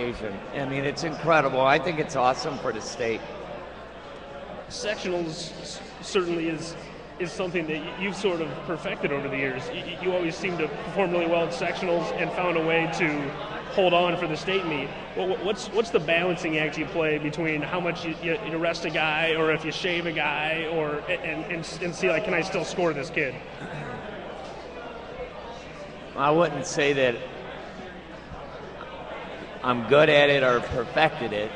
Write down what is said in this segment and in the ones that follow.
occasion. I mean, it's incredible. I think it's awesome for the state. Sectionals certainly is something that you've sort of perfected over the years. You always seem to perform really well at sectionals and found a way to hold on for the state meet. Well, what's the balancing act you play between how much you arrest a guy, or if you shave a guy, or and see, like, can I still score this kid? I wouldn't say that I'm good at it or perfected it.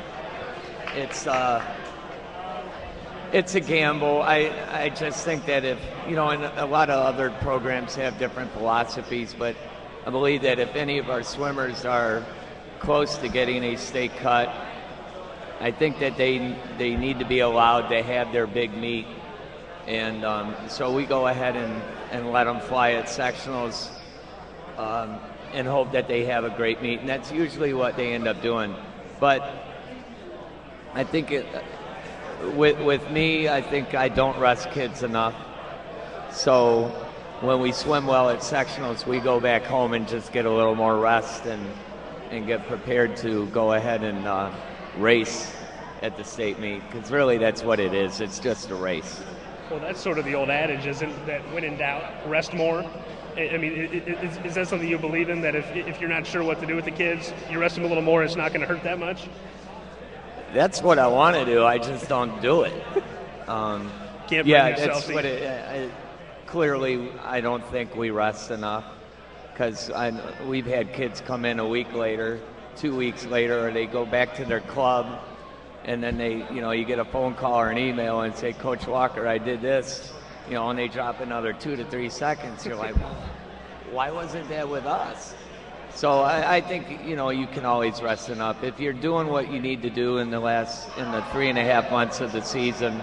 It's a gamble. I just think that if, and a lot of other programs have different philosophies, but I believe that if any of our swimmers are close to getting a state cut, I think that they need to be allowed to have their big meet. And so we go ahead and let them fly at sectionals and hope that they have a great meet. And that's usually what they end up doing. But I think with me, I think I don't rest kids enough. So when we swim well at sectionals, we go back home and just get a little more rest and get prepared to go ahead and race at the state meet. Because really that's what it is. It's just a race. Well, that's sort of the old adage, isn't that when in doubt, rest more? I mean, is that something you believe in, that if you're not sure what to do with the kids, you rest them a little more, it's not going to hurt that much? That's what I want to do. I just don't do it. Can't bring yourself that's what clearly, I don't think we rest enough, because we've had kids come in a week later, 2 weeks later, or they go back to their club, and then you get a phone call or an email and say, Coach Walker, I did this, and they drop another 2 to 3 seconds. You're like, well, why wasn't that with us? So I think, you can always rest enough. If you're doing what you need to do in the 3.5 months of the season,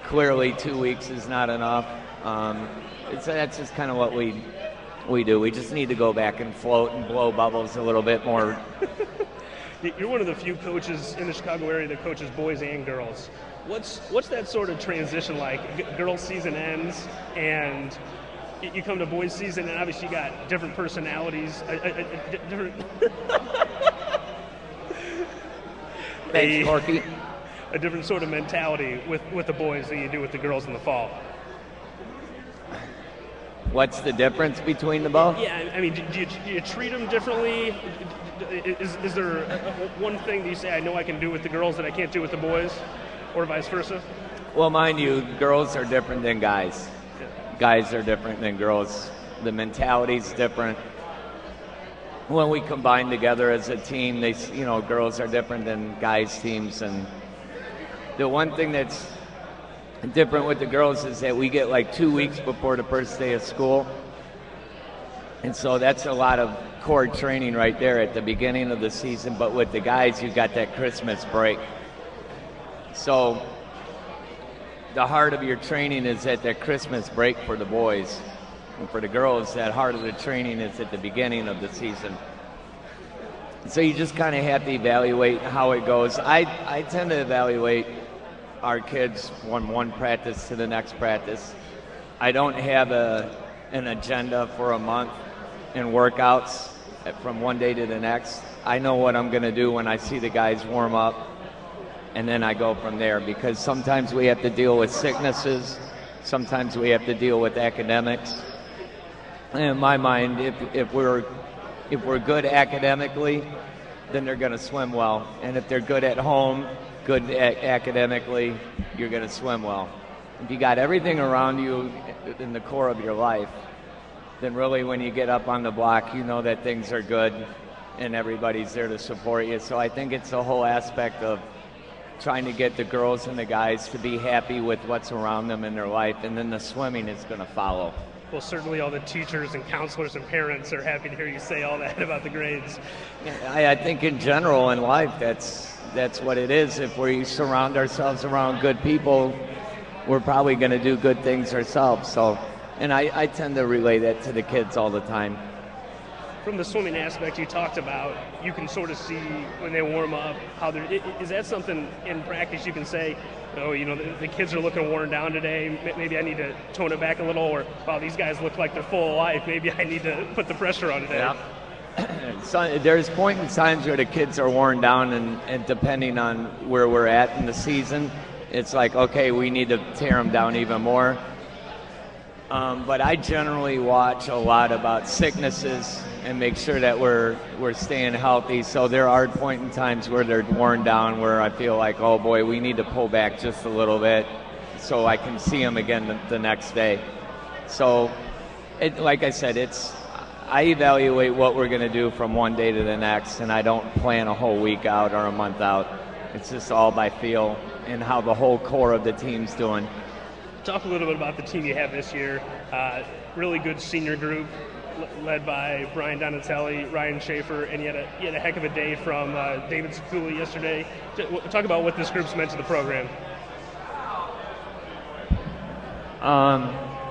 clearly 2 weeks is not enough. That's just kind of what we do. We just need to go back and float and blow bubbles a little bit more. You're one of the few coaches in the Chicago area that coaches boys and girls. What's that sort of transition like? Girls season ends and you come to boys season, and obviously you got different personalities, different. Thanks, Corky. A different sort of mentality with the boys than you do with the girls in the fall. What's the difference between the both? Yeah, I mean, do you treat them differently? Is there one thing that you say, I know I can do with the girls that I can't do with the boys, or vice versa? Well, mind you, girls are different than guys. Guys are different than girls. The mentality's different. When we combine together as a team, girls are different than guys' teams. And the one thing that's different with the girls is that we get like 2 weeks before the first day of school. And so that's a lot of core training right there at the beginning of the season. But with the guys, you've got that Christmas break. So the heart of your training is at that Christmas break for the boys. And for the girls, that heart of the training is at the beginning of the season. So you just kind of have to evaluate how it goes. I tend to evaluate our kids from one practice to the next practice. I don't have an agenda for a month in workouts from one day to the next. I know what I'm going to do when I see the guys warm up, and then I go from there, because sometimes we have to deal with sicknesses, sometimes we have to deal with academics. And in my mind, if we're good academically, then they're going to swim well. And if they're good at home, good academically, you're going to swim well. If you got everything around you in the core of your life, then really when you get up on the block, you know that things are good and everybody's there to support you. So I think it's a whole aspect of trying to get the girls and the guys to be happy with what's around them in their life, and then the swimming is going to follow. Well, certainly all the teachers and counselors and parents are happy to hear you say all that about the grades. I think in general in life, that's what it is. If we surround ourselves around good people, we're probably going to do good things ourselves. So, and I tend to relay that to the kids all the time. From the swimming aspect you talked about, you can sort of see when they warm up how they're. Is that something in practice you can say, oh, the kids are looking worn down today, maybe I need to tone it back a little, or wow, these guys look like they're full of life, maybe I need to put the pressure on today? Yeah. So there's point in times where the kids are worn down, and depending on where we're at in the season, it's like, okay, we need to tear them down even more. But I generally watch a lot about sicknesses and make sure that we're staying healthy. So there are point in times where they're worn down, where I feel like, oh boy, we need to pull back just a little bit so I can see them again the next day. So, like I said, I evaluate what we're going to do from one day to the next, and I don't plan a whole week out or a month out. It's just all by feel and how the whole core of the team's doing. Talk a little bit about the team you have this year. Really good senior group led by Brian Donatelli, Ryan Schaefer, and you had a heck of a day from David Sekula yesterday. Talk about what this group's meant to the program.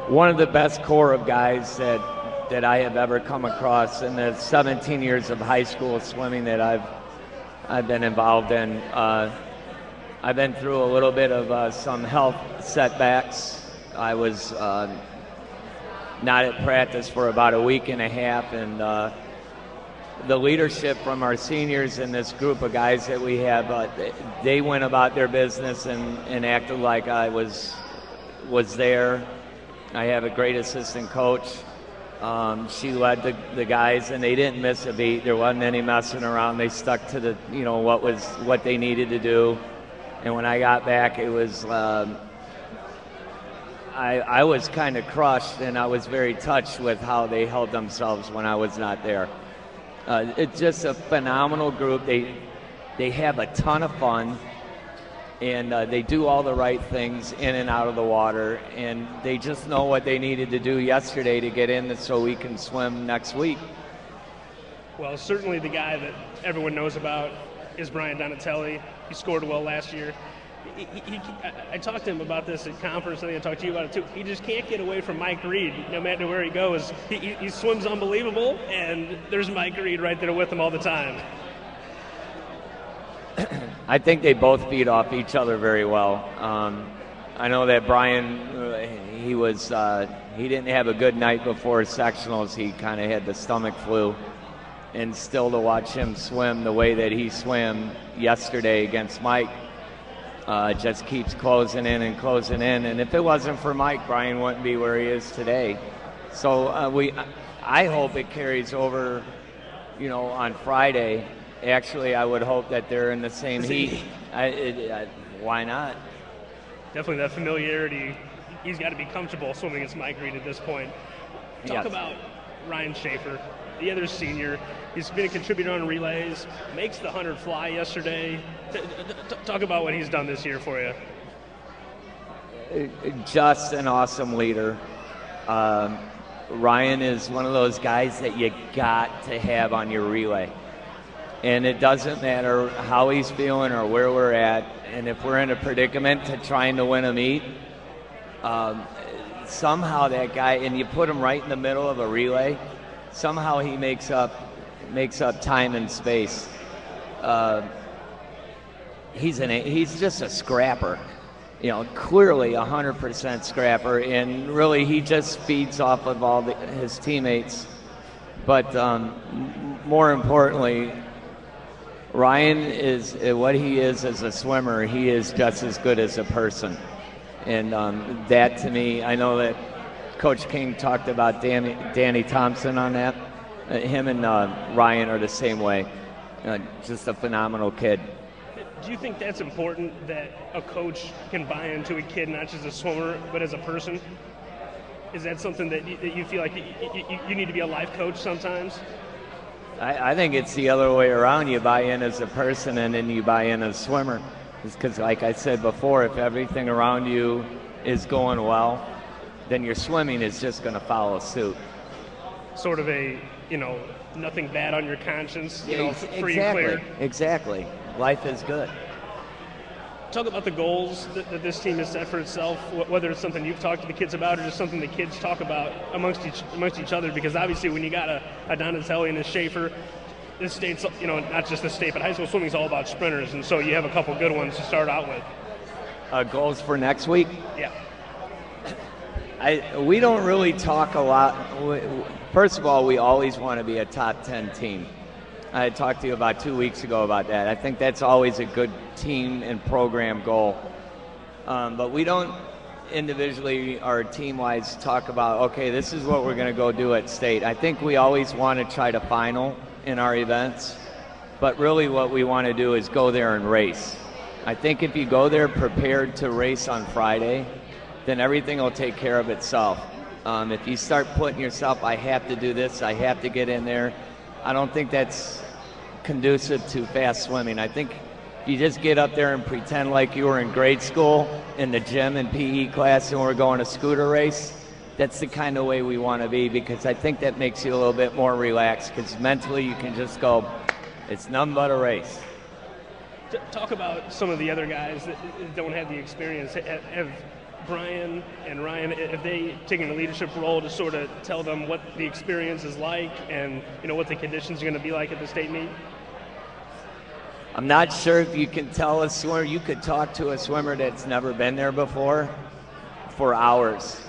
One of the best core of guys that I have ever come across in the 17 years of high school swimming that I've been involved in. I've been through a little bit of some health setbacks. I was not at practice for about a week and a half, and the leadership from our seniors and this group of guys that we have, they went about their business and acted like I was there. I have a great assistant coach. She led the guys, and they didn't miss a beat. There wasn't any messing around. They stuck to the what they needed to do. And when I got back, it was I was kind of crushed, and I was very touched with how they held themselves when I was not there. It's just a phenomenal group. They have a ton of fun, and they do all the right things in and out of the water, and they just know what they needed to do yesterday to get in so we can swim next week. Well, certainly the guy that everyone knows about is Brian Donatelli. He scored well last year. I talked to him about this at conference. I think I talked to you about it too. He just can't get away from Mike Reed, no matter where he goes. He swims unbelievable, and there's Mike Reed right there with him all the time. I think they both feed off each other very well. I know that Brian, he didn't have a good night before sectionals. He kind of had the stomach flu, and still to watch him swim the way that he swam yesterday against Mike, just keeps closing in and closing in. And if it wasn't for Mike, Brian wouldn't be where he is today. So I hope it carries over, on Friday. Actually, I would hope that they're in the same heat. Why not? Definitely that familiarity. He's got to be comfortable swimming against Mike Reed at this point. Talk about Ryan Schaefer, the other senior. He's been a contributor on relays, makes the 100 fly yesterday. Talk about what he's done this year for you. Just an awesome leader. Ryan is one of those guys that you got to have on your relay. And it doesn't matter how he's feeling or where we're at. And if we're in a predicament to trying to win a meet, somehow that guy, and you put him right in the middle of a relay, somehow he makes up time and space. He's just a scrapper, clearly 100% scrapper, and really he just feeds off of all his teammates. But more importantly, Ryan is what he is as a swimmer. He is just as good as a person, and that to me, I know that Coach King talked about Danny Thompson on that. Him and Ryan are the same way. Just a phenomenal kid. Do you think that's important, that a coach can buy into a kid, not just a swimmer, but as a person? Is that something that you feel like you need to be a life coach sometimes? I think it's the other way around. You buy in as a person, and then you buy in as a swimmer. Because like I said before, if everything around you is going well, then your swimming is just going to follow suit. Sort of a, nothing bad on your conscience, free and clear. Exactly. Life is good. Talk about the goals that this team has set for itself, whether it's something you've talked to the kids about or just something the kids talk about amongst each other, because obviously when you got a Donatelli and a Schaefer, this state's, not just the state, but high school swimming is all about sprinters, and so you have a couple good ones to start out with. Goals for next week? Yeah. We don't really talk a lot. First of all, we always want to be a top 10 team. I talked to you about 2 weeks ago about that. I think that's always a good team and program goal. But we don't individually or team-wise talk about, okay, this is what we're going to go do at state. I think we always want to try to final in our events, but really what we want to do is go there and race. I think if you go there prepared to race on Friday, then everything will take care of itself. If you start putting yourself, I have to do this, I have to get in there, I don't think that's conducive to fast swimming. I think you just get up there and pretend like you were in grade school in the gym and PE class and we're going a scooter race. That's the kind of way we want to be, because I think that makes you a little bit more relaxed, because mentally you can just go, it's nothing but a race. Talk about some of the other guys that don't have the experience. Have Brian and Ryan, have they taken a leadership role to sort of tell them what the experience is like and what the conditions are going to be like at the state meet? I'm not sure if you can tell a swimmer. You could talk to a swimmer that's never been there before for hours.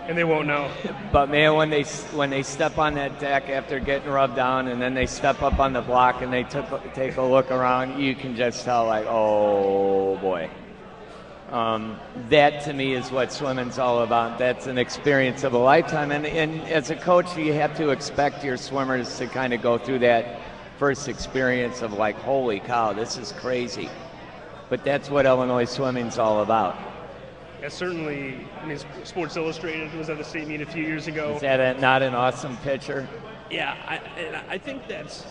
And they won't know. But man, when they step on that deck after getting rubbed down, and then they step up on the block and they take a look around, you can just tell, like, oh boy. That to me is what swimming's all about. That's an experience of a lifetime. And as a coach, you have to expect your swimmers to kind of go through that first experience of, like, holy cow, this is crazy. But that's what Illinois swimming's all about. Yeah, certainly. I mean, Sports Illustrated was at the state meet a few years ago. Is that not an awesome picture? Yeah, I think that's,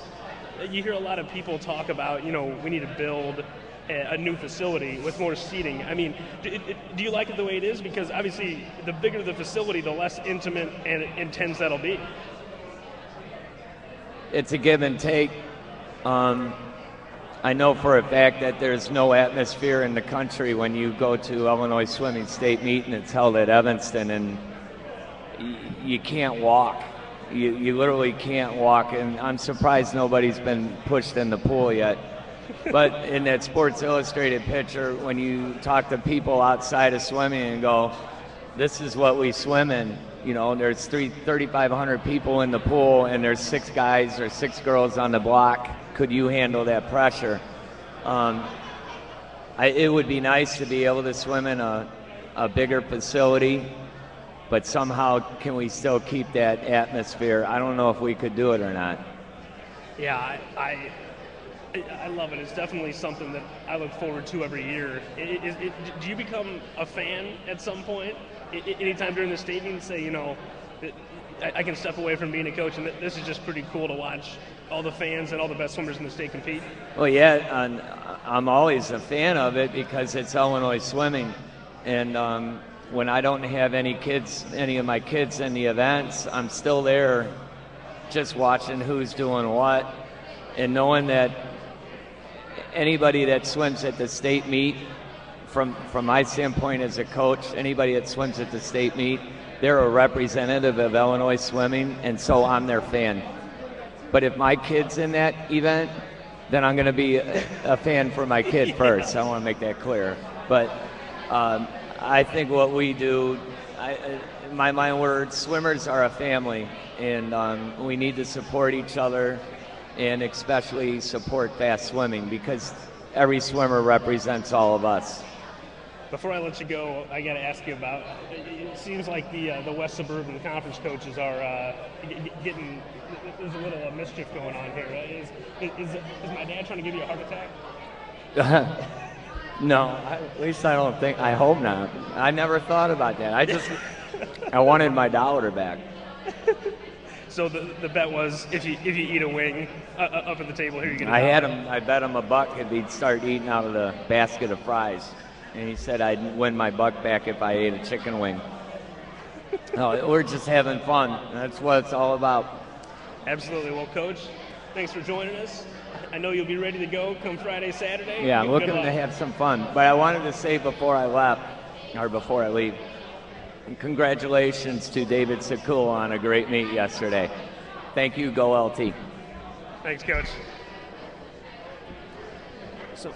you hear a lot of people talk about, we need to build a new facility with more seating. I mean, do you like it the way it is? Because obviously the bigger the facility, the less intimate and intense that'll be. It's a give and take. I know for a fact that there's no atmosphere in the country when you go to Illinois Swimming State Meet and it's held at Evanston, and you can't walk. You literally can't walk, and I'm surprised nobody's been pushed in the pool yet. But in that Sports Illustrated picture, when you talk to people outside of swimming and go, this is what we swim in, there's 3,500 people in the pool and there's 6 guys or 6 girls on the block. Could you handle that pressure? It would be nice to be able to swim in a bigger facility, but somehow can we still keep that atmosphere? I don't know if we could do it or not. Yeah, I love it. It's definitely something that I look forward to every year. Do you become a fan at some point? Anytime during the state meeting, say, I can step away from being a coach, and this is just pretty cool to watch all the fans and all the best swimmers in the state compete? Well, yeah, I'm always a fan of it because it's Illinois swimming. And when I don't have any of my kids in the events, I'm still there just watching who's doing what, and knowing that anybody that swims at the state meet, from my standpoint as a coach, anybody that swims at the state meet, they're a representative of Illinois swimming, and so I'm their fan. But if my kid's in that event, then I'm going to be a fan for my kid first. I want to make that clear. But I think what we do, in my mind, swimmers are a family, and we need to support each other, and especially support fast swimming, because every swimmer represents all of us. Before I let you go, I got to ask you about, it seems like the West Suburban Conference coaches are getting, there's a little mischief going on here. Is my dad trying to give you a heart attack? No, at least I don't think, I hope not. I never thought about that. I wanted my dollar back. So the bet was if you eat a wing up at the table here, you're gonna. I bet him $1 if he'd start eating out of the basket of fries, and he said I'd win my $1 back if I ate a chicken wing. No, we're just having fun. That's what it's all about. Absolutely. Well, Coach, thanks for joining us. I know you'll be ready to go come Friday, Saturday. Yeah, I'm looking to have some fun. But I wanted to say before I leave, congratulations to David Sekula on a great meet yesterday. Thank you, go LT. Thanks, Coach. So.